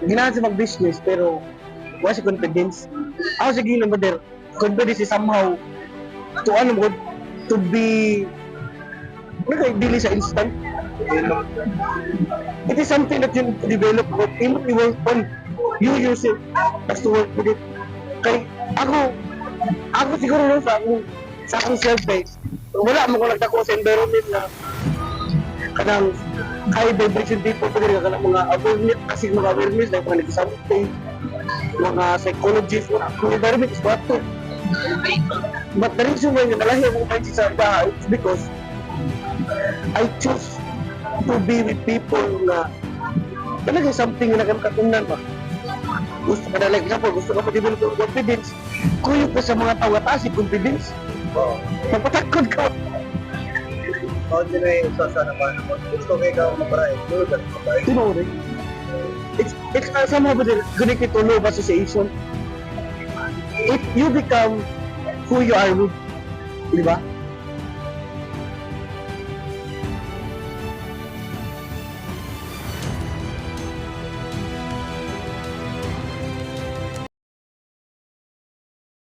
ginahan sa mag-business, pero wala si confidence. Ako sige naman there, confidence is somehow to ano mo, to be dili sa instant. It is something that you need to develop, but you need to work on. You use it as to work with it. Kay ako siguro lang sa akong self-based, wala mo ko nagdako sa environment na kanang high vibration people pa rin kanang mga awareness, kasi mga awareness like mga nagsasampi, mga psychologists, mga environment is what to. But the reason why nalahi akong mindset sa bahay is because I choose to be with people na talaga something na nakakatunan ba. Gusto ka na, like example, gusto ka pa-develop ng confidence, kuyog ka sa mga tao at taas, confidence. Mapatakod ka. How din ay usasan naman gusto kayo ikaw mabaray Tinuri. It's somehow connected to law of association. If you become who you are with, di ba?